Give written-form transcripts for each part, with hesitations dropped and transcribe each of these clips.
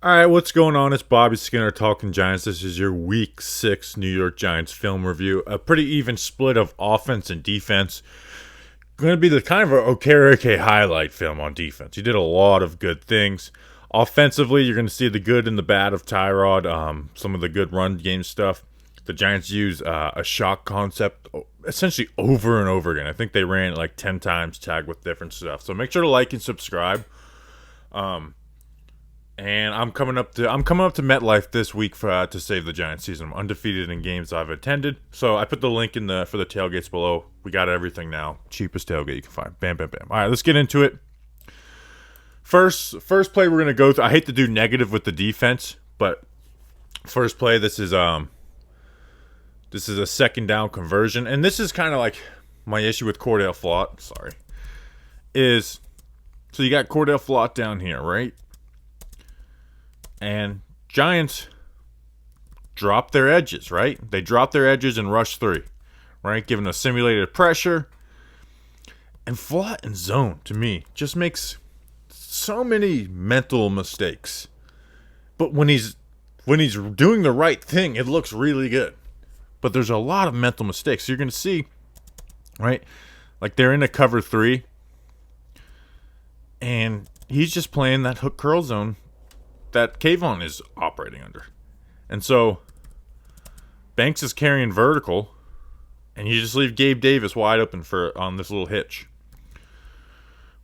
All right, what's going on? It's Bobby Skinner talking Giants. This is your Week 6 New York Giants film review. A pretty even split of offense and defense. Going to be the kind of a Okereke highlight film on defense. He did a lot of good things. Offensively, you're going to see the good and the bad of Tyrod, some of the good run game stuff. The Giants use a shock concept essentially over and over again. I think they ran it like 10 times, tagged with different stuff. So make sure to like and subscribe. And I'm coming up to MetLife this week to save the Giants season. I'm undefeated in games I've attended. So I put the link for the tailgates below. We got everything now. Cheapest tailgate you can find. Bam, bam, bam. All right, let's get into it. First play we're gonna go through. I hate to do negative with the defense, but first play, this is a second down conversion, and this is kind of like my issue with Cordell Flott. So you got Cordell Flott down here, right? And Giants drop their edges, right? They drop their edges in rush 3, right? Giving a simulated pressure. And Flott in zone, to me, just makes so many mental mistakes. But when he's doing the right thing, it looks really good. But there's a lot of mental mistakes. So you're going to see, right? Like they're in a cover 3. And he's just playing that hook curl zone that Kayvon is operating under. And so Banks is carrying vertical, and you just leave Gabe Davis wide open on this little hitch.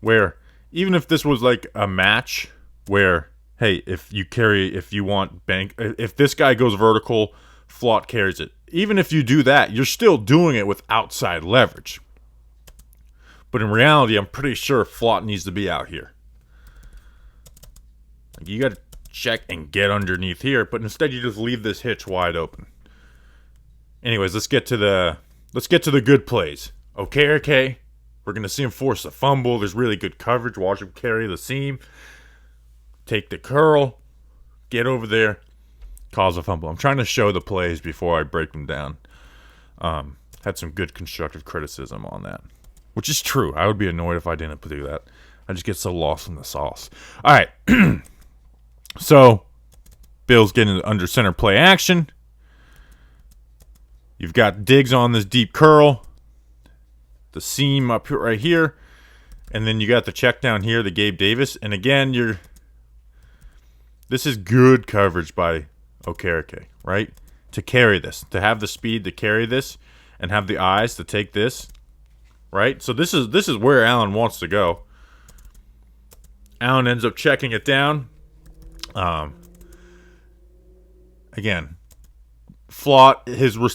Where even if this was like a match where, hey, if this guy goes vertical, Flott carries it. Even if you do that, you're still doing it with outside leverage. But in reality, I'm pretty sure Flott needs to be out here. Like you got to check and get underneath here, but instead you just leave this hitch wide open. Anyways, let's get to the good plays. Okay, we're gonna see him force a fumble. There's really good coverage. Watch him carry the seam, take the curl, get over there, cause a fumble. I'm trying to show the plays before I break them down. Had some good constructive criticism on that, which is true. I would be annoyed if I didn't do that. I just get so lost in the sauce. All right. So, Bill's getting under center play action. You've got Diggs on this deep curl. The seam up here, right here. And then you got the check down here, the Gabe Davis. And again, this is good coverage by Okereke, right? To carry this. To have the speed to carry this and have the eyes to take this, right? So this is where Allen wants to go. Allen ends up checking it down. Again, Flott,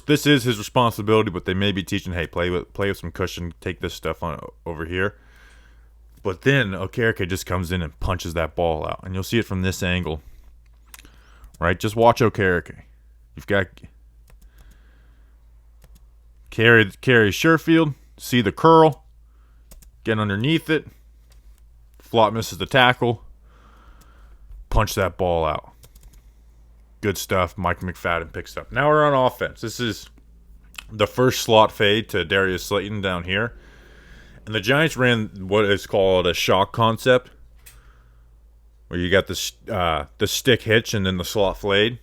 this is his responsibility, but they may be teaching, hey, play with some cushion, take this stuff on over here. But then Okereke just comes in and punches that ball out, and you'll see it from this angle, right? Just watch Okereke. You've got carry Sherfield, see the curl, get underneath it. Flott misses the tackle. Punch that ball out. Good stuff. Mike McFadden picks up. Now we're on offense. This is the first slot fade to Darius Slayton down here. And the Giants ran what is called a shock concept, where you got the stick hitch and then the slot fade.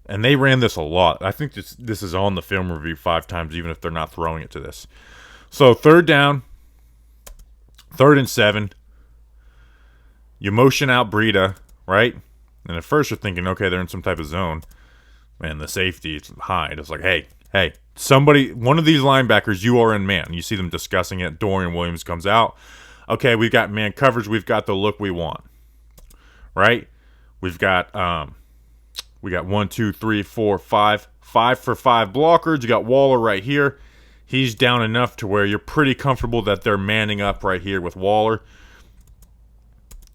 And they ran this a lot. I think this is on the film review 5 times, even if they're not throwing it to this. So third down, 3rd and 7. You motion out Breida, right? And at first you're thinking, okay, they're in some type of zone. Man, the safety is high. It's like, hey, somebody, one of these linebackers, you are in man. You see them discussing it. Dorian Williams comes out. Okay, we've got man coverage. We've got the look we want, right? We've got 1, 2, 3, 4, 5 for 5 blockers. You got Waller right here. He's down enough to where you're pretty comfortable that they're manning up right here with Waller.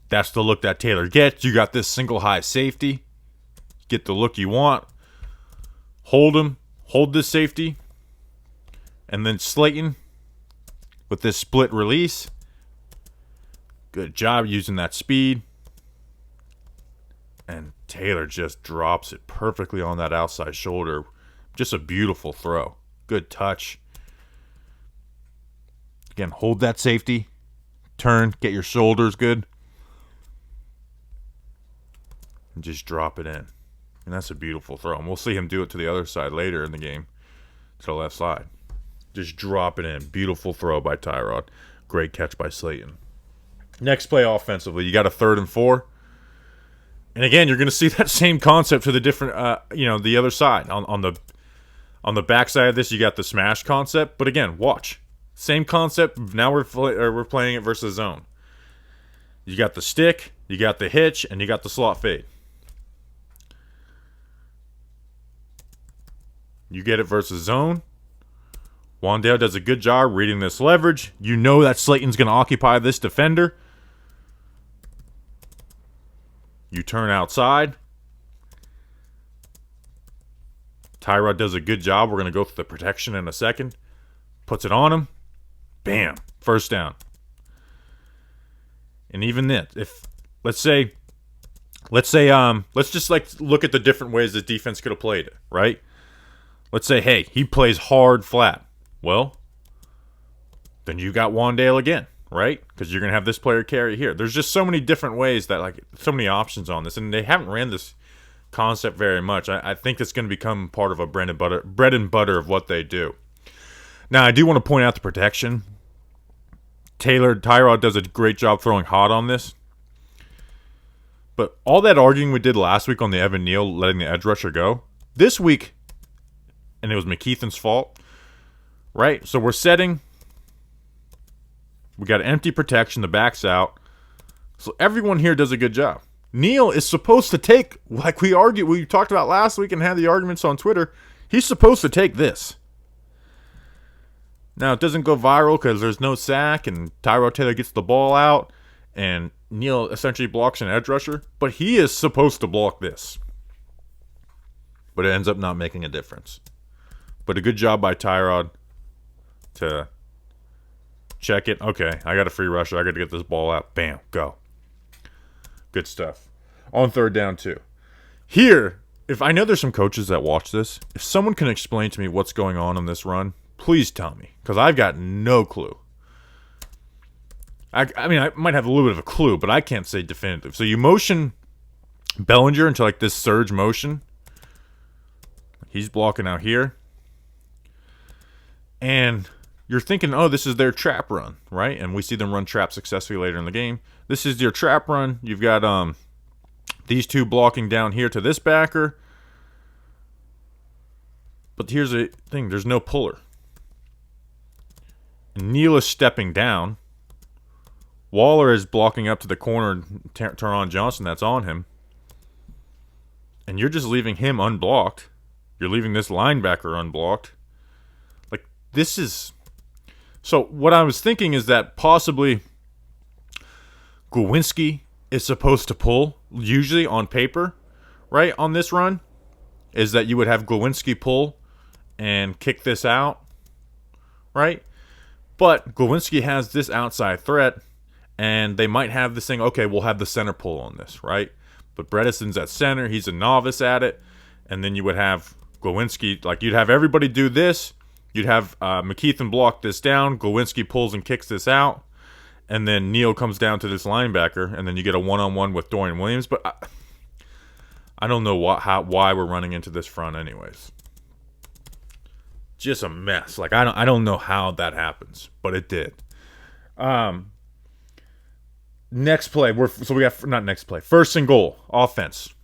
That's the look that Taylor gets. You got this single high safety. Get the look you want. Hold him. Hold this safety. And then Slayton with this split release. Good job using that speed. And Taylor just drops it perfectly on that outside shoulder. Just a beautiful throw. Good touch. Again, hold that safety. Turn. Get your shoulders good. and just drop it in. And that's a beautiful throw. And we'll see him do it to the other side later in the game, to the left side. Just drop it in. Beautiful throw by Tyrod. Great catch by Slayton. Next play offensively, you got a 3rd and 4. And again, you're going to see that same concept to the different, the other side. On the back side of this, you got the smash concept. But again, watch. Same concept. Now we're playing it versus zone. You got the stick, you got the hitch, and you got the slot fade. You get it versus zone. Wan'Dale does a good job reading this leverage. You know that Slayton's going to occupy this defender. You turn outside. Tyrod does a good job. We're going to go through the protection in a second. Puts it on him. Bam. First down. And even then, if let's just look at the different ways the defense could have played it, right? Let's say, hey, he plays hard flat. Well, then you got Wan'Dale again, right? Because you're going to have this player carry here. There's just so many different ways so many options on this. And they haven't ran this concept very much. I think it's going to become part of a bread and butter of what they do. Now, I do want to point out the protection. Tyrod does a great job throwing hot on this. But all that arguing we did last week on the Evan Neal letting the edge rusher go, this week, and it was McKeithen's fault, right? So we're setting. We got empty protection. The back's out. So everyone here does a good job. Neal is supposed to take, like we talked about last week and had the arguments on Twitter, he's supposed to take this. Now, it doesn't go viral because there's no sack, and Tyrod Taylor gets the ball out, and Neal essentially blocks an edge rusher, but he is supposed to block this. But it ends up not making a difference. But a good job by Tyrod to check it. Okay, I got a free rusher. I got to get this ball out. Bam, go. Good stuff. On 3rd down, too. Here, if I know there's some coaches that watch this, if someone can explain to me what's going on this run, please tell me, because I've got no clue. I mean, I might have a little bit of a clue, but I can't say definitive. So you motion Bellinger into like this surge motion. He's blocking out here. And you're thinking, oh, this is their trap run, right? And we see them run trap successfully later in the game. This is your trap run. You've got these two blocking down here to this backer. But here's the thing. There's no puller. Neal is stepping down. Waller is blocking up to the corner, Taron Johnson, that's on him. And you're just leaving him unblocked. You're leaving this linebacker unblocked. Like, this is... So, what I was thinking is that possibly Glowinski is supposed to pull, usually on paper, right, on this run, is that you would have Glowinski pull and kick this out, right? But Glowinski has this outside threat, and they might have this thing, okay, we'll have the center pull on this, right? But Bredesen's at center. He's a novice at it. And then you would have Glowinski, like you'd have everybody do this. You'd have McKeithen block this down. Glowinski pulls and kicks this out. And then Neal comes down to this linebacker, and then you get a one-on-one with Dorian Williams. But I don't know why we're running into this front anyways. Just a mess. Like I don't know how that happens, but it did. Next play, first and goal, offense.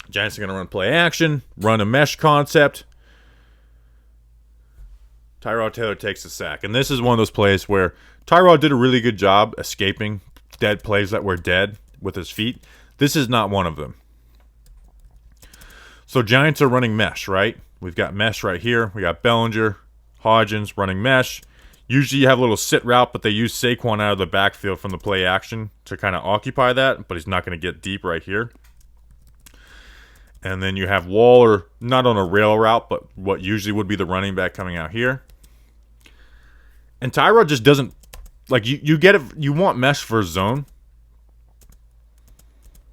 Giants are going to run play action, run a mesh concept. Tyrod Taylor takes a sack. And this is one of those plays where Tyrod did a really good job escaping dead plays that were dead with his feet. This is not one of them. So Giants are running mesh, right? We've got mesh right here. We got Bellinger, Hodgins running mesh. Usually you have a little sit route, but they use Saquon out of the backfield from the play action to kind of occupy that, but he's not going to get deep right here. And then you have Waller, not on a rail route, but what usually would be the running back coming out here. And Tyrod just doesn't, like, you get it, you want mesh for zone.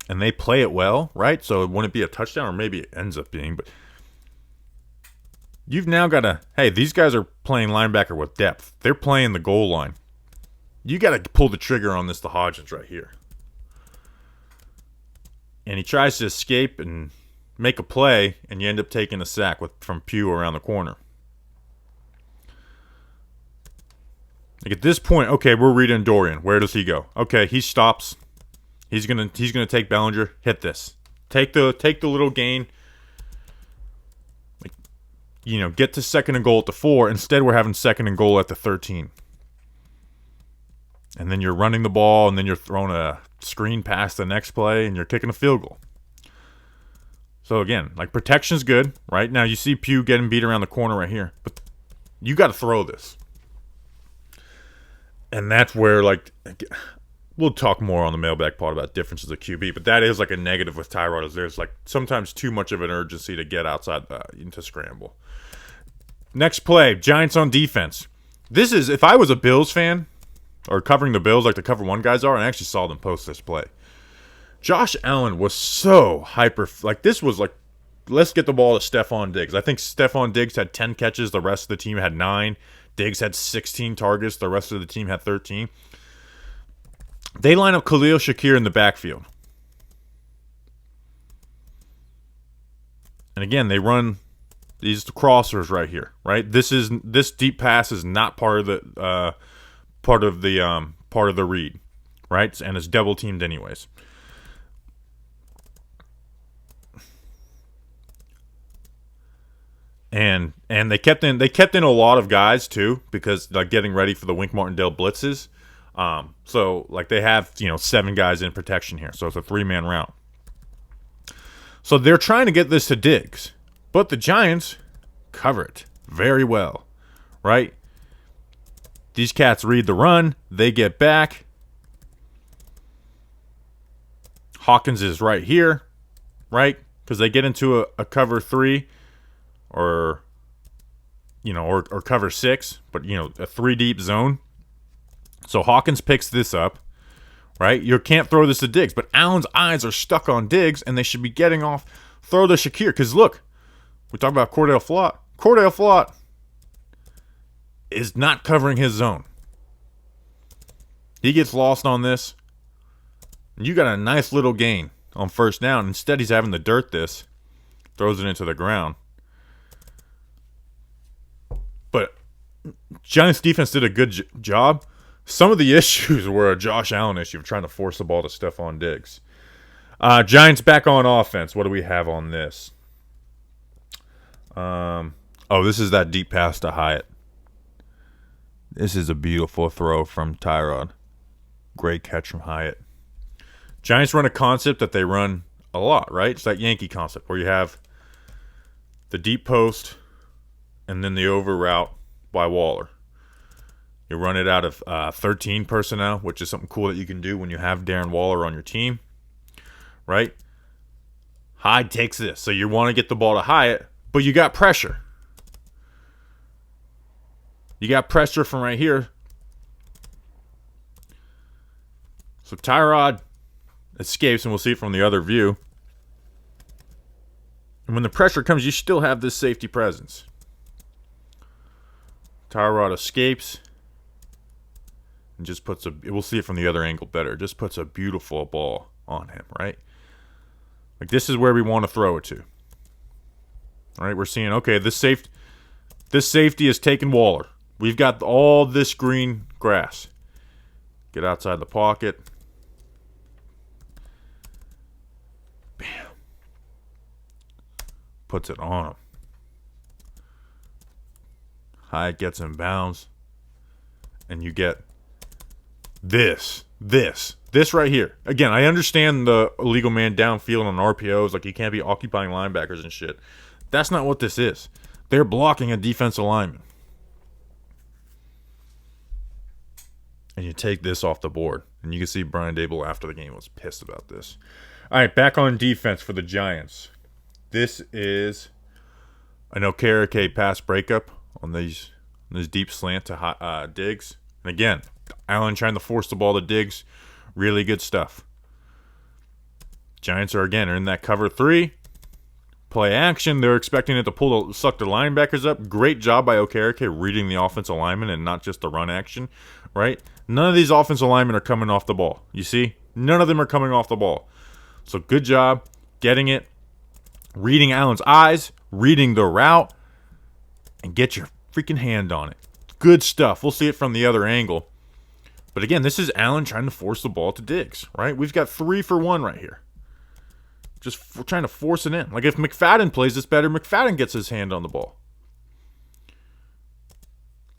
And they play it well, right? So it wouldn't be a touchdown, or maybe it ends up being, but you've now got to, hey, these guys are playing linebacker with depth. They're playing the goal line. You got to pull the trigger on this to Hodgins right here. And he tries to escape and make a play, and you end up taking a sack from Pugh around the corner. Like at this point, okay, we're reading Dorian. Where does he go? Okay, he stops. He's gonna take Bellinger. Hit this. Take the little gain. Like, get to second and goal at the 4. Instead, we're having second and goal at the 13. And then you're running the ball, and then you're throwing a screen past the next play, and you're kicking a field goal. So again, like protection's good, right? Now you see Pugh getting beat around the corner right here, but you got to throw this. And that's where, like, we'll talk more on the mailbag part about differences of QB, but that is like a negative with Tyrod, is there's like sometimes too much of an urgency to get outside into scramble. Next play, Giants on defense. This is, if I was a Bills fan, or covering the Bills like the Cover 1 guys are, and I actually saw them post this play. Josh Allen was so hyper, like this was like, let's get the ball to Stephon Diggs. I think Stephon Diggs had 10 catches, the rest of the team had 9. Diggs had 16 targets. The rest of the team had 13. They line up Khalil Shakir in the backfield. And again, they run these crossers right here, right? This deep pass is not part of the read, right? And it's double teamed anyways. And they kept in a lot of guys too, because like getting ready for the Wink Martindale blitzes. So like they have 7 guys in protection here, so it's a 3-man route. So they're trying to get this to Diggs, but the Giants cover it very well, right? These cats read the run, they get back. Hawkins is right here, right? Because they get into a cover 3. Or cover 6, but a 3 deep zone. So Hawkins picks this up, right? You can't throw this to Diggs, but Allen's eyes are stuck on Diggs, and they should be getting off. Throw to Shakir, because look, we talk about Cordell Flott. Cordell Flott is not covering his zone. He gets lost on this. And you got a nice little gain on first down. Instead, he's having to dirt this, throws it into the ground. But Giants defense did a good job. Some of the issues were a Josh Allen issue of trying to force the ball to Stephon Diggs. Giants back on offense. What do we have on this? This is that deep pass to Hyatt. This is a beautiful throw from Tyrod. Great catch from Hyatt. Giants run a concept that they run a lot, right? It's that Yankee concept where you have the deep post and then the over route by Waller. You run it out of 13 personnel, which is something cool that you can do when you have Darren Waller on your team, right? Hyde takes this. So you want to get the ball to Hyatt, but you got pressure. You got pressure from right here. So Tyrod escapes, and we'll see it from the other view. And when the pressure comes, you still have this safety presence. Tyrod escapes and just puts we'll see it from the other angle better, just puts a beautiful ball on him, right? Like this is where we want to throw it to. All right, we're seeing, okay, this safety is taking Waller. We've got all this green grass. Get outside the pocket. Bam. Puts it on him. Hyatt gets in bounds. And you get this right here. Again, I understand the illegal man downfield on RPOs. Like, you can't be occupying linebackers and shit. That's not what this is. They're blocking a defensive lineman. And you take this off the board. And you can see Brian Daboll after the game was pissed about this. All right, back on defense for the Giants. This is an Okereke pass breakup on this deep slant to Diggs. And again, Allen trying to force the ball to Diggs. Really good stuff. Giants are in that cover 3. Play action. They're expecting it to suck the linebackers up. Great job by Okereke reading the offensive lineman and not just the run action, right? None of these offensive linemen are coming off the ball. You see? None of them are coming off the ball. So good job getting it, reading Allen's eyes, reading the route, and get your freaking hand on it. Good stuff. We'll see it from the other angle. But again, this is Allen trying to force the ball to Diggs, right? We've got 3 for 1 right here. Just trying to force it in. Like if McFadden plays this better, McFadden gets his hand on the ball.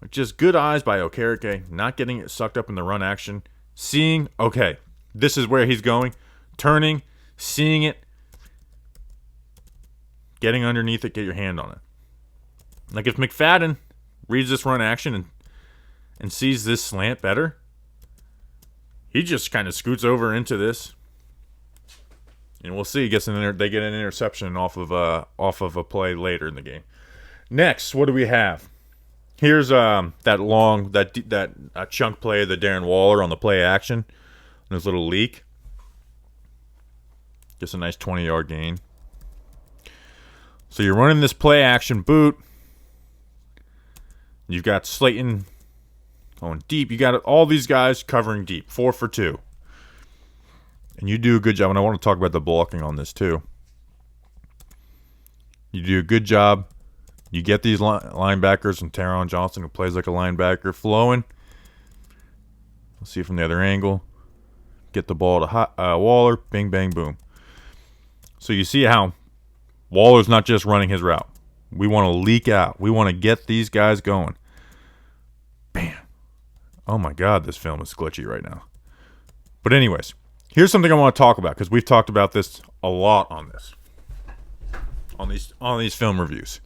Like just good eyes by Okereke, not getting it sucked up in the run action. Seeing, okay, this is where he's going. Turning, seeing it, getting underneath it, get your hand on it. Like if McFadden reads this run action and sees this slant better, he just kind of scoots over into this. And we'll see. They get an interception off of a play later in the game. Next, what do we have? Here's that chunk play of the Darren Waller on the play action. This little leak. Gets a nice 20-yard gain. So you're running this play action boot. You've got Slayton going deep. You got all these guys covering deep. 4 for 2. And you do a good job, and I want to talk about the blocking on this too. You do a good job. You get these linebackers and Taron Johnson, who plays like a linebacker, flowing. We'll see it from the other angle. Get the ball to Waller. Bing, bang, boom. So you see how Waller's not just running his route. We want to leak out. We want to get these guys going. Bam. Oh my God, this film is glitchy right now. But anyways, here's something I want to talk about because we've talked about this a lot on these film reviews.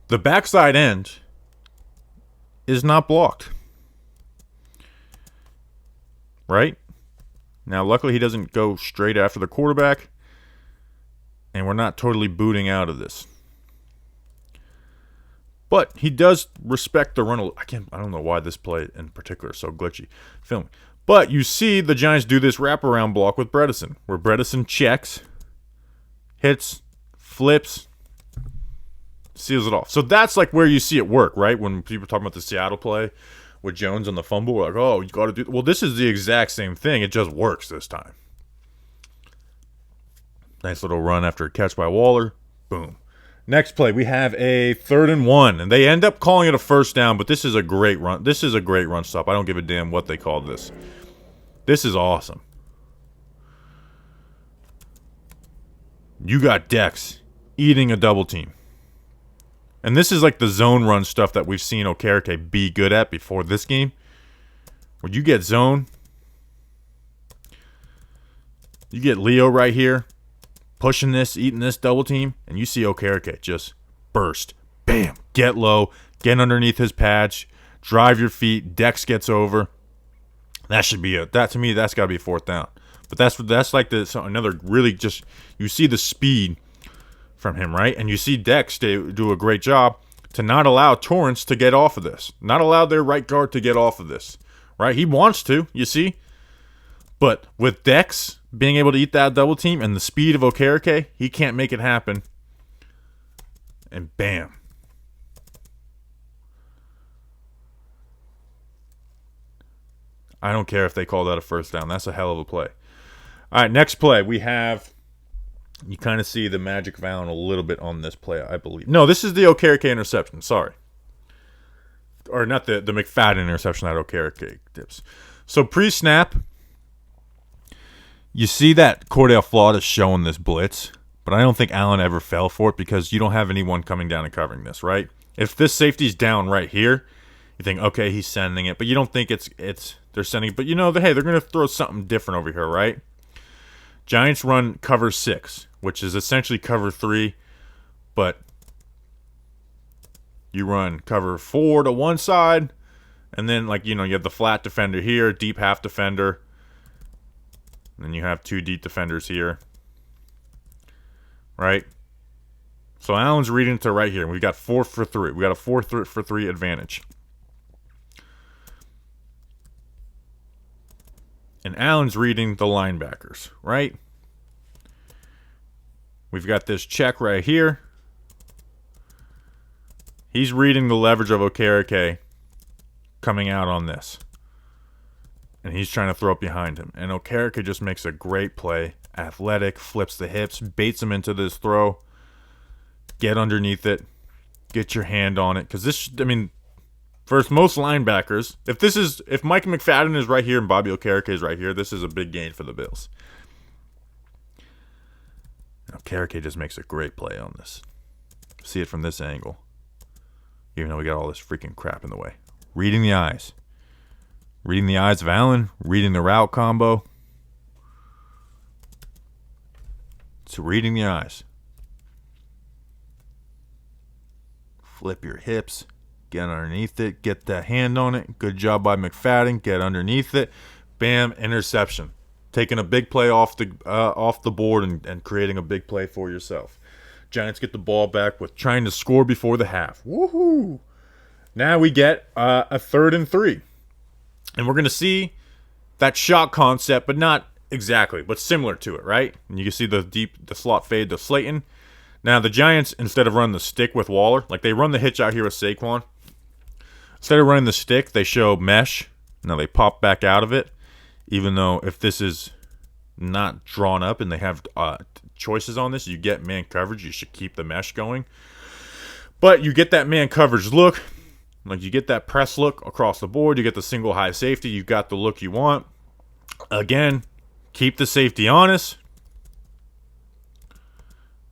The backside end is not blocked. Right? Now, luckily, he doesn't go straight after the quarterback, and we're not totally booting out of this. But he does respect the run. I don't know why this play in particular is so glitchy filming. But you see the Giants do this wraparound block with Bredesen, where Bredesen checks, hits, flips, seals it off. So that's like where you see it work, right? When people talk about the Seattle play with Jones on the fumble, we're like, oh, you got to do. Well, this is the exact same thing. It just works this time. Nice little run after a catch by Waller. Boom. Next play, we have a 3rd and 1, and they end up calling it a first down, but this is a great run. This is a great run stop. I don't give a damn what they call this. This is awesome. You got Dex eating a double team. And this is like the zone run stuff that we've seen Okereke be good at before this game. Where you get zone. You get Leo right here. Pushing this, eating this double team, and you see Okereke just burst. Bam! Get low, get underneath his patch, drive your feet, Dex gets over. That should be to me, that's got to be a 4th down. But that's like another really just, you see the speed from him, right? And you see Dex do a great job to not allow Torrance to get off of this. Not allow their right guard to get off of this, right? He wants to, you see? But with Dex being able to eat that double team and the speed of Okereke, he can't make it happen. And bam. I don't care if they call that a first down. That's a hell of a play. All right, next play. We have, you kind of see the magic found a little bit on this play, I believe. No, this is the Okereke interception. Sorry. Or not the McFadden interception that Okereke dips. So pre-snap, you see that Cordell Flott is showing this blitz, but I don't think Allen ever fell for it because you don't have anyone coming down and covering this, right? If this safety's down right here, you think, okay, he's sending it, but you don't think they're sending it. But you know, hey, they're going to throw something different over here, right? Giants run cover 6, which is essentially cover 3, but you run cover 4 to one side, and then you have the flat defender here, deep half defender. And then you have 2 deep defenders here. Right? So Allen's reading to right here. We've got 4 for 3. We got a 4 for 3 advantage. And Allen's reading the linebackers, right? We've got this check right here. He's reading the leverage of Okereke coming out on this. and he's trying to throw it behind him. And Okereke just makes a great play. Athletic, flips the hips, baits him into this throw. Get underneath it. Get your hand on it. Because this, I mean, for most linebackers, if Mike McFadden is right here and Bobby Okereke is right here, this is a big gain for the Bills. Okereke just makes a great play on this. See it from this angle. Even though we got all this freaking crap in the way. Reading the eyes. Reading the eyes of Allen. Reading the route combo. It's reading the eyes. Flip your hips. Get underneath it. Get that hand on it. Good job by McFadden. Get underneath it. Bam. Interception. Taking a big play off the board and creating a big play for yourself. Giants get the ball back with trying to score before the half. Woohoo! Now we get a 3rd and 3. And we're going to see that shot concept, but not exactly, but similar to it, right? And you can see the slot fade to Slayton. Now the Giants, instead of running the stick with Waller, like they run the hitch out here with Saquon. Instead of running the stick, they show mesh. Now they pop back out of it. Even though if this is not drawn up and they have choices on this, you get man coverage. You should keep the mesh going. But you get that man coverage look. Like you get that press look across the board. You get the single high safety. You got the look you want. Again, keep the safety honest.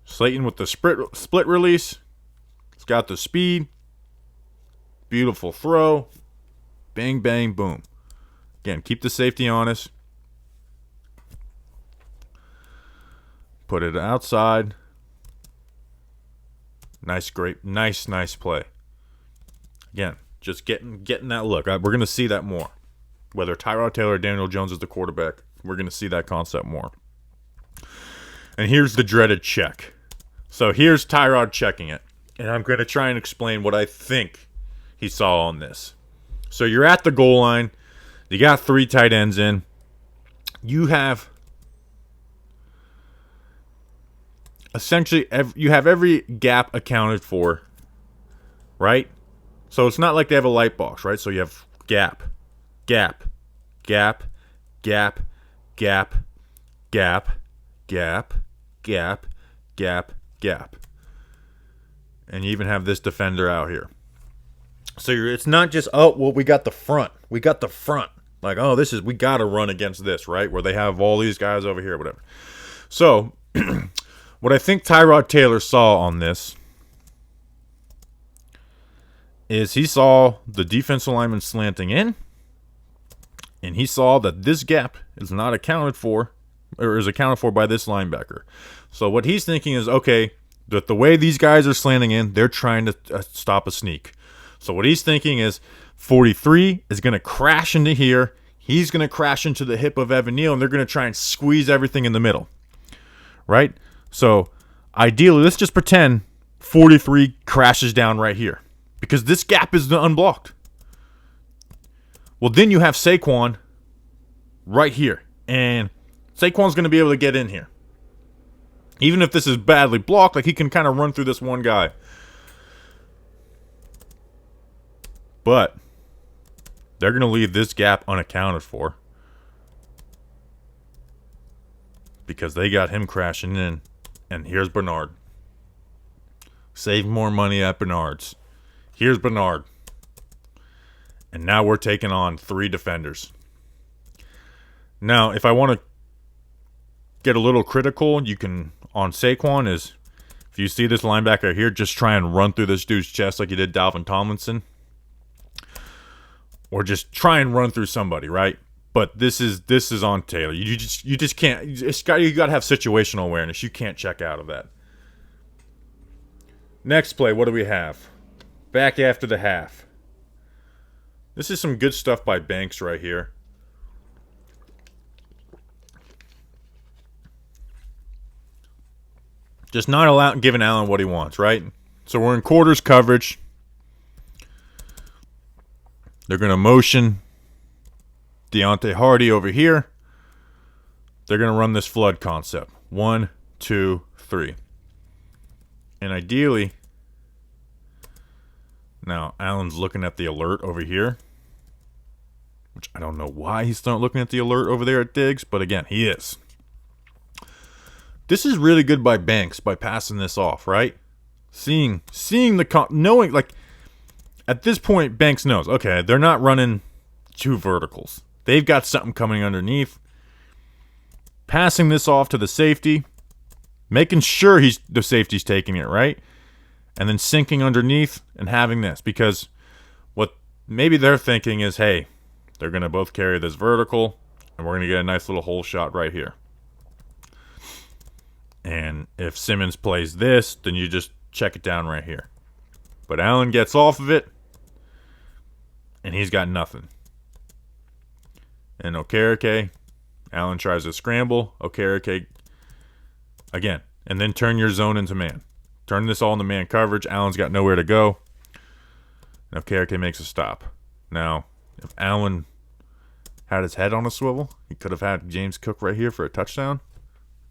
Slayton with the split release. It's got the speed. Beautiful throw. Bang, bang, boom. Again, keep the safety honest. Put it outside. Nice play. Again, just getting that look. We're going to see that more. Whether Tyrod Taylor or Daniel Jones is the quarterback, we're going to see that concept more. And here's the dreaded check. So here's Tyrod checking it. And I'm going to try and explain what I think he saw on this. So you're at the goal line. You got 3 tight ends in. You have essentially you have every gap accounted for, right? So it's not like they have a light box, right? So you have gap, gap, gap, gap, gap, gap, gap, gap, gap, gap. And you even have this defender out here. So it's not just, we got the front. We got the front. Like, we got to run against this, right? Where they have all these guys over here, whatever. So, what I think Tyrod Taylor saw on this is he saw the defensive lineman slanting in, and he saw that this gap is not accounted for, or is accounted for by this linebacker. So what he's thinking is, okay, that the way these guys are slanting in, they're trying to stop a sneak. So what he's thinking is 43 is going to crash into here. He's going to crash into the hip of Evan Neal, and they're going to try and squeeze everything in the middle, right? So ideally, let's just pretend 43 crashes down right here because this gap is unblocked. Well, then you have Saquon right here, and Saquon's going to be able to get in here. Even if this is badly blocked, like he can kind of run through this one guy. But they're going to leave this gap unaccounted for because they got him crashing in. And here's Bernard. Save more money at Bernard's. Here's Bernard. And now we're taking on 3 defenders. Now, if I want to get a little critical, you can, on Saquon, is if you see this linebacker here, just try and run through this dude's chest like you did Dalvin Tomlinson. Or just try and run through somebody, right? But this is on Taylor. You just can't. You got to have situational awareness. You can't check out of that. Next play, what do we have? Back after the half. This is some good stuff by Banks right here. Just not giving Allen what he wants, right? So we're in quarters coverage. They're going to motion Deontay Hardy over here. They're going to run this flood concept. 1, 2, 3. And ideally, now Allen's looking at the alert over here. which I don't know why he's not looking at the alert over there at Diggs, but again, he is. This is really good by Banks by passing this off, right? Seeing knowing, like, at this point, Banks knows, okay, they're not running two verticals. They've got something coming underneath. Passing this off to the safety, making sure the safety's taking it, right? And then sinking underneath and having this. Because what maybe they're thinking is, hey, they're going to both carry this vertical, and we're going to get a nice little hole shot right here. And if Simmons plays this, then you just check it down right here. But Allen gets off of it, and he's got nothing. And Okereke, Allen tries to scramble. Okereke, again, and then turn your zone into man. Turn this all into man coverage. Allen's got nowhere to go. And Okereke makes a stop. Now, if Allen had his head on a swivel, he could have had James Cook right here for a touchdown.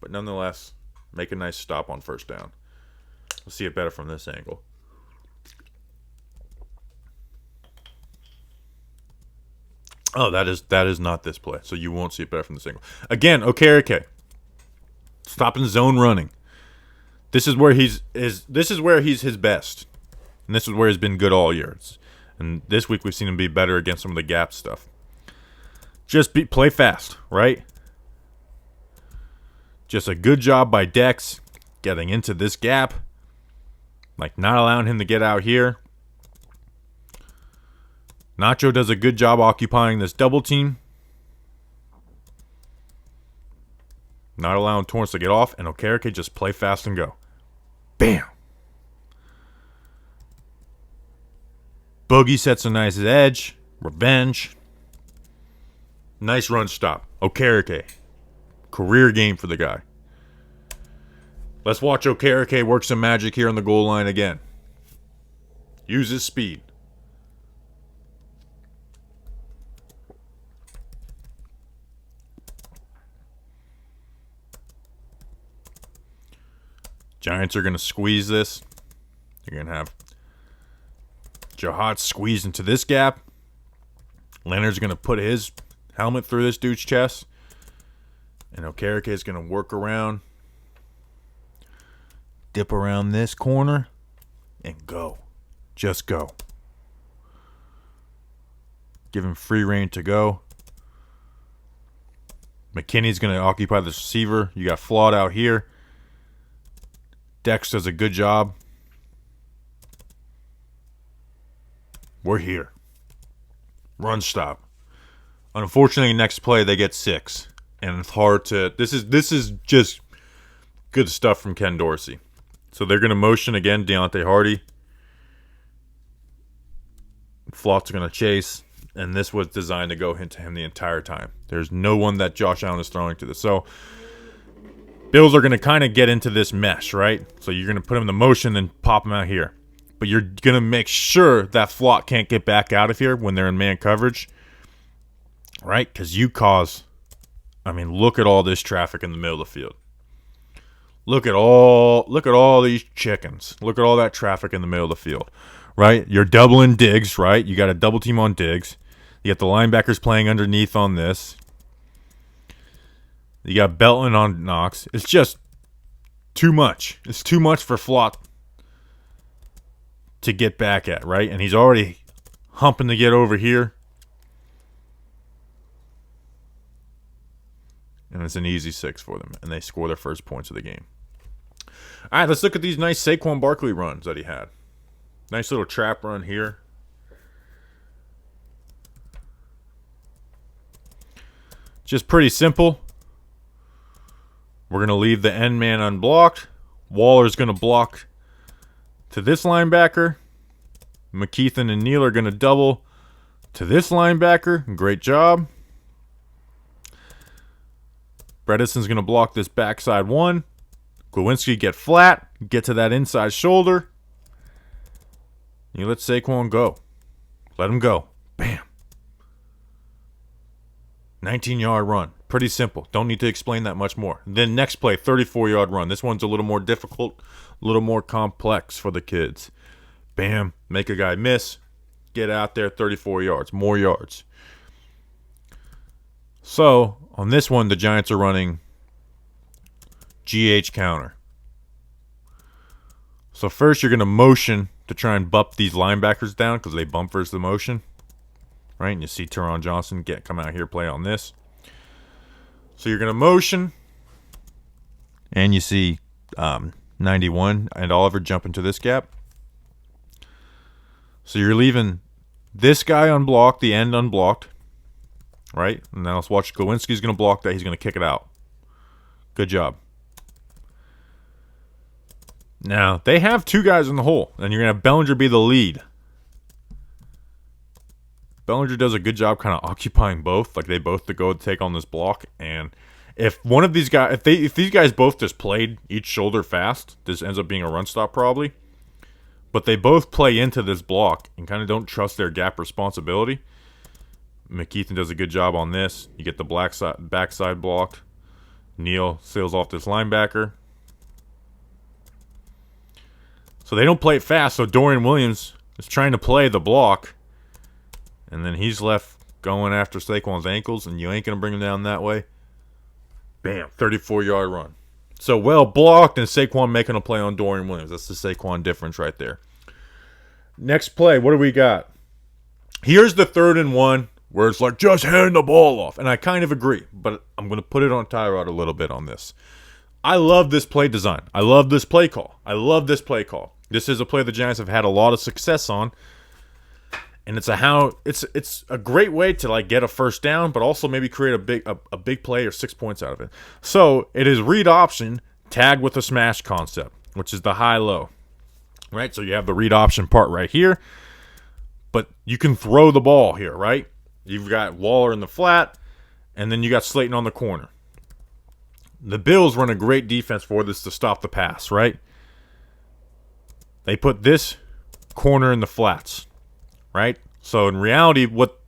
But nonetheless, make a nice stop on first down. We'll see it better from this angle. Oh, that is not this play, so you won't see it better from this angle. Again, Okereke, stopping zone running. This is where he's his best, and this is where he's been good all year. And this week we've seen him be better against some of the gap stuff. Just play fast, right? Just a good job by Dex getting into this gap, like not allowing him to get out here. Nacho does a good job occupying this double team. Not allowing Torrance to get off, and Okereke just play fast and go. Bam! Boogie sets a nice edge. Revenge. Nice run stop. Okereke. Career game for the guy. Let's watch Okereke work some magic here on the goal line again. Use his speed. Giants are going to squeeze this. They're going to have Jahat squeeze into this gap. Leonard's going to put his helmet through this dude's chest. And Okereke is going to work around. Dip around this corner. And go. Just go. Give him free reign to go. McKinney's going to occupy the receiver. You got Flawed out here. Dex does a good job. We're here. Run stop. Unfortunately, next play they get 6. And it's hard to... This is just good stuff from Ken Dorsey. So they're going to motion again Deontay Hardy. Flott's going to chase. And this was designed to go into him the entire time. There's no one that Josh Allen is throwing to this. So Bills are going to kind of get into this mesh, right? So you're going to put him in the motion and pop him out here. But you're going to make sure that Flott can't get back out of here when they're in man coverage. Right? Because you cause... I mean, look at all this traffic in the middle of the field. Look at all these chickens. Look at all that traffic in the middle of the field. Right? You're doubling Diggs, right? You got a double team on Diggs. You got the linebackers playing underneath on this. You got Belton on Knox. It's just too much. It's too much for Flott to get back at, right? And he's already humping to get over here. And it's an easy 6 for them. And they score their first points of the game. All right, let's look at these nice Saquon Barkley runs that he had. Nice little trap run here. Just pretty simple. We're going to leave the end man unblocked. Waller's going to block to this linebacker. McKeithen and Neal are going to double to this linebacker. Great job. Bredesen's going to block this backside one. Glowinski get flat. Get to that inside shoulder. You let Saquon go. Let him go. Bam. 19-yard run. Pretty simple. Don't need to explain that much more. Then next play, 34-yard run. This one's a little more difficult, a little more complex for the kids. Bam. Make a guy miss. Get out there, 34 yards. More yards. So, on this one, the Giants are running GH counter. So first you're going to motion to try and bump these linebackers down because they bump versus the motion. Right? And you see Teron Johnson come out here, play on this. So you're going to motion. And you see 91 and Oliver jump into this gap. So you're leaving this guy unblocked, the end unblocked. Right? And now let's watch. Glowinski's going to block that. He's going to kick it out. Good job. Now, they have two guys in the hole, and you're going to have Bellinger be the lead. Bellinger does a good job kind of occupying both. Like, they both to go take on this block. And if one of these guys, if these guys both just played each shoulder fast, this ends up being a run stop probably. But they both play into this block and kind of don't trust their gap responsibility. McKeithen does a good job on this. You get the backside blocked. Neal sails off this linebacker. So they don't play it fast, so Dorian Williams is trying to play the block. And then he's left going after Saquon's ankles, and you ain't going to bring him down that way. Bam, 34-yard run. So well blocked, and Saquon making a play on Dorian Williams. That's the Saquon difference right there. Next play, what do we got? Here's the 3rd and 1, where it's like, just hand the ball off. And I kind of agree, but I'm going to put it on Tyrod a little bit on this. I love this play design. I love this play call. This is a play the Giants have had a lot of success on. And it's a great way to like get a first down, but also maybe create a big play or 6 points out of it. So it is read option tagged with a smash concept, which is the high-low. Right? So you have the read option part right here. But you can throw the ball here, right? You've got Waller in the flat, and then you got Slayton on the corner. The Bills run a great defense for this to stop the pass, right? They put this corner in the flats, right? So in reality, what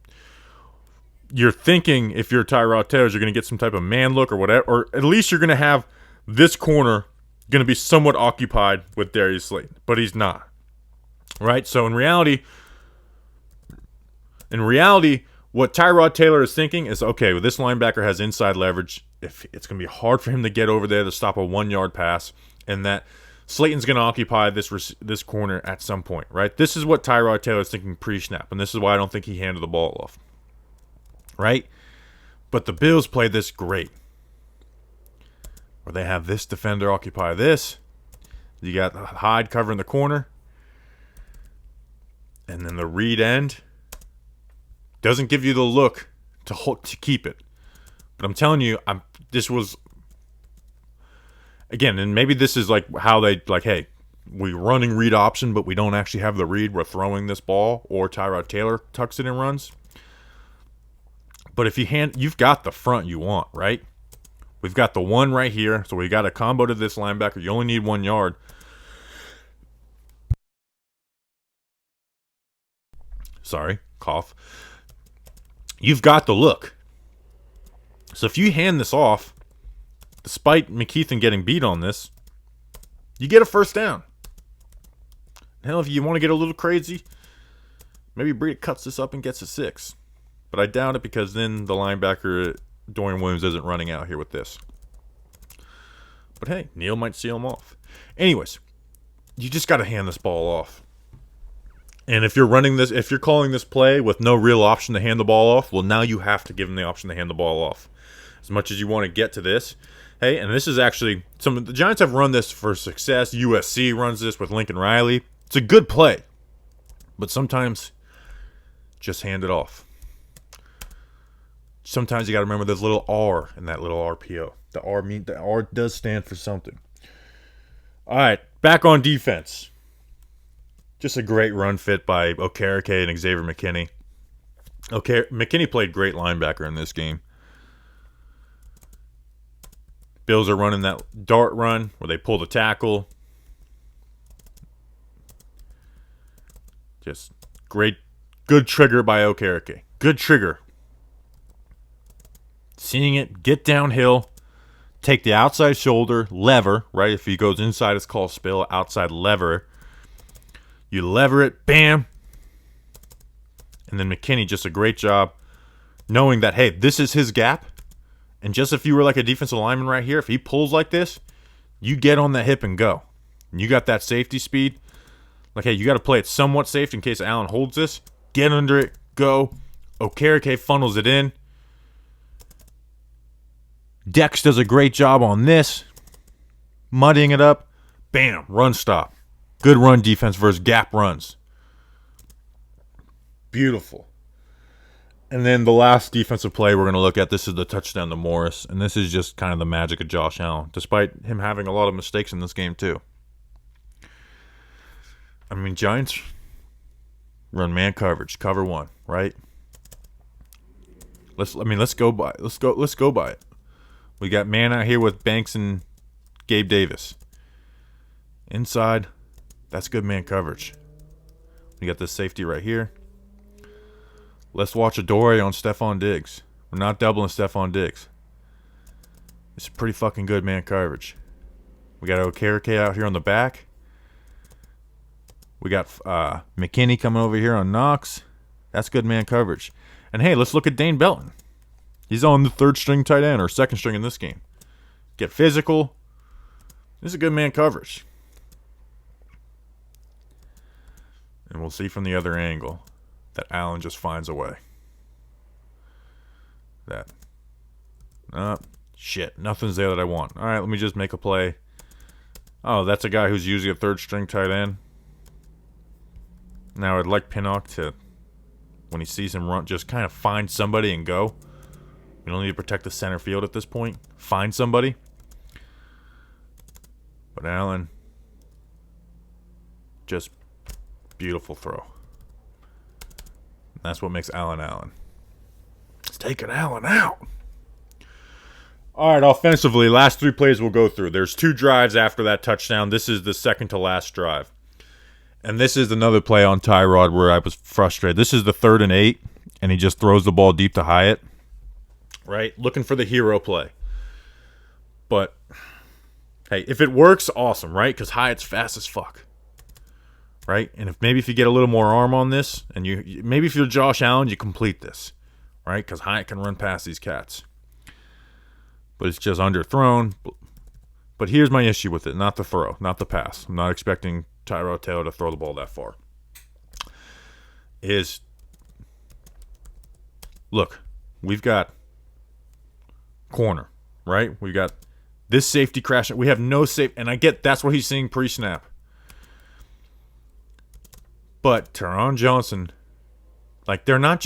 you're thinking if you're Tyrod Taylor is you're going to get some type of man look or whatever, or at least you're going to have this corner going to be somewhat occupied with Darius Slayton, but he's not, right? So in reality, what Tyrod Taylor is thinking is, okay, well, this linebacker has inside leverage. If it's going to be hard for him to get over there to stop a 1-yard pass, and that Slayton's going to occupy this corner at some point, right? This is what Tyrod Taylor is thinking pre-snap, and this is why I don't think he handed the ball off, right? But the Bills played this great, where they have this defender occupy this. You got Hyde covering the corner, and then the read end doesn't give you the look to keep it. But I'm telling you, this was, again, and maybe this is like how they, like, hey, we're running read option, but we don't actually have the read. We're throwing this ball, or Tyrod Taylor tucks it and runs. But if you've got the front you want, right? We've got the one right here, so we got a combo to this linebacker. You only need 1 yard. Sorry, cough. You've got the look. So if you hand this off, despite McKeithen getting beat on this, you get a first down. Hell, if you want to get a little crazy, maybe Breida cuts this up and gets a 6. But I doubt it, because then the linebacker, Dorian Williams, isn't running out here with this. But hey, Neal might seal him off. Anyways, you just got to hand this ball off. And if you're calling this play with no real option to hand the ball off, well, now you have to give him the option to hand the ball off. As much as you want to get to this. Hey, and this is actually, the Giants have run this for success. USC runs this with Lincoln Riley. It's a good play. But sometimes, just hand it off. Sometimes you got to remember there's a little R in that little RPO. The R does stand for something. All right, back on defense. Just a great run fit by Okereke and Xavier McKinney. McKinney played great linebacker in this game. Bills are running that dart run where they pull the tackle. Just great, good trigger by Okereke. Good trigger. Seeing it, get downhill, take the outside shoulder, lever, right? If he goes inside, it's called spill, outside lever. You lever it, bam. And then McKinney, just a great job knowing that, hey, this is his gap. And just if you were like a defensive lineman right here, if he pulls like this, you get on the hip and go. And you got that safety speed. Like, hey, you got to play it somewhat safe in case Allen holds this. Get under it, go. Okereke funnels it in. Dex does a great job on this. Muddying it up. Bam, run stop. Good run defense versus gap runs. Beautiful. And then the last defensive play we're going to look at, this is the touchdown to Morris. And this is just kind of the magic of Josh Allen, despite him having a lot of mistakes in this game too. I mean, Giants run man coverage, cover one, right? Let's go by it. We got man out here with Banks and Gabe Davis. Inside, that's good man coverage. We got this safety right here. Let's watch Adoree on Stephon Diggs. We're not doubling Stephon Diggs. It's pretty fucking good man coverage. We got Okereke out here on the back. We got McKinney coming over here on Knox. That's good man coverage. And hey, let's look at Dane Belton. He's on the third string tight end or second string in this game. Get physical. This is a good man coverage. And we'll see from the other angle that Allen just finds a way. Shit. Nothing's there that I want. All right, let me just make a play. Oh, that's a guy who's usually a third string tight end. Now I'd like Pinnock to, when he sees him run, just kind of find somebody and go. You don't need to protect the center field at this point. Find somebody. But Allen, just beautiful throw. And that's what makes Allen Allen. It's taking Allen out. All right, offensively, last three plays we'll go through. There's 2 drives after that touchdown. This is the second to last drive. And this is another play on Tyrod where I was frustrated. This is the 3rd and 8, and he just throws the ball deep to Hyatt. Right? Looking for the hero play. But, hey, if it works, awesome, right? Because Hyatt's fast as fuck. Right? And if you get a little more arm on this, and maybe if you're Josh Allen, you complete this. Right? Because Hyatt can run past these cats. But it's just underthrown. But here's my issue with it. Not the throw. Not the pass. I'm not expecting Tyrod Taylor to throw the ball that far. Look, we've got corner, right? We've got this safety crash. We have no safe, and I get that's what he's seeing pre-snap. But Teron Johnson, like they're not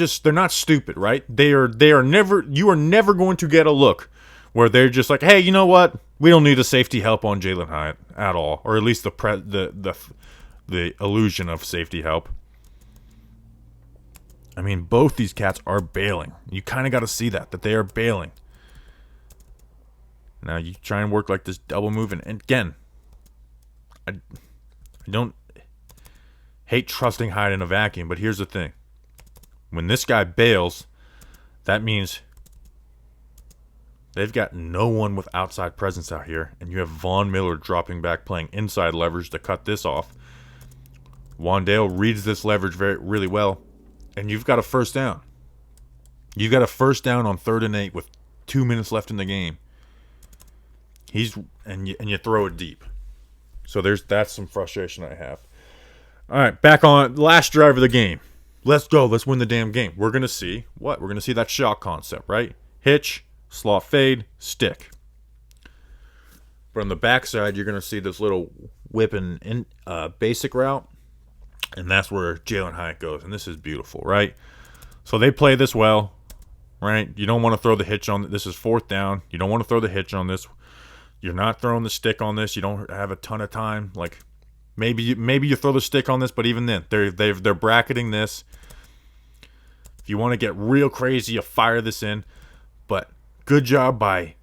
stupid, right? You are never going to get a look where they're just like, hey, you know what? We don't need a safety help on Jalen Hyatt at all, or at least the illusion of safety help. I mean, both these cats are bailing. You kind of got to see that they are bailing. Now you try and work like this double move, and again, I don't hate trusting Hyatt in a vacuum, but here's the thing: when this guy bails, that means they've got no one with outside presence out here, and you have Von Miller dropping back, playing inside leverage to cut this off. Wan'Dale reads this leverage really well, and you've got a first down. You've got a first down on 3rd and 8 with 2 minutes left in the game. And you throw it deep. So that's some frustration I have. All right, back on last drive of the game. Let's go. Let's win the damn game. We're going to see what? We're going to see that shot concept, right? Hitch, slot fade, stick. But on the backside, you're going to see this little whipping in basic route. And that's where Jalen Hyatt goes. And this is beautiful, right? So they play this well, right? You don't want to throw the hitch on. This is 4th down. You don't want to throw the hitch on this. You're not throwing the stick on this. You don't have a ton of time. Like maybe you throw the stick on this, but even then, they're bracketing this. If you want to get real crazy, you fire this in. But good job by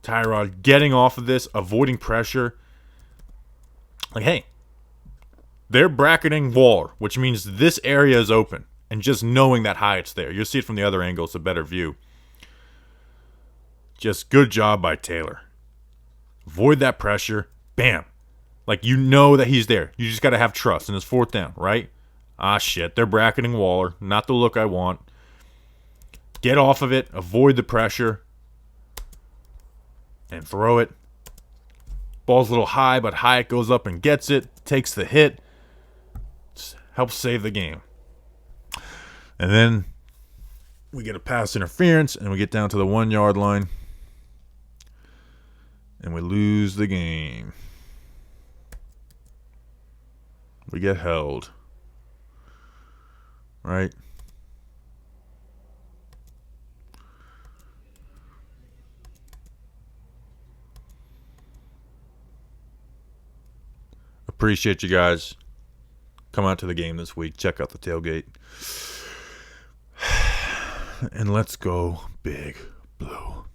Tyrod getting off of this, avoiding pressure. Like, hey, they're bracketing Waller, which means this area is open. And just knowing that Hyatt's there. You'll see it from the other angle. It's a better view. Just good job by Taylor. Avoid that pressure. Bam. Like, you know that he's there. You just got to have trust. And it's 4th down, right? Ah, shit. They're bracketing Waller. Not the look I want. Get off of it, avoid the pressure, and throw it. Ball's a little high, but Hyatt goes up and gets it, takes the hit, helps save the game. And then we get a pass interference, and we get down to the 1 yard line, and we lose the game. We get held. Right? Appreciate you guys. Come out to the game this week. Check out the tailgate. And let's go Big Blue.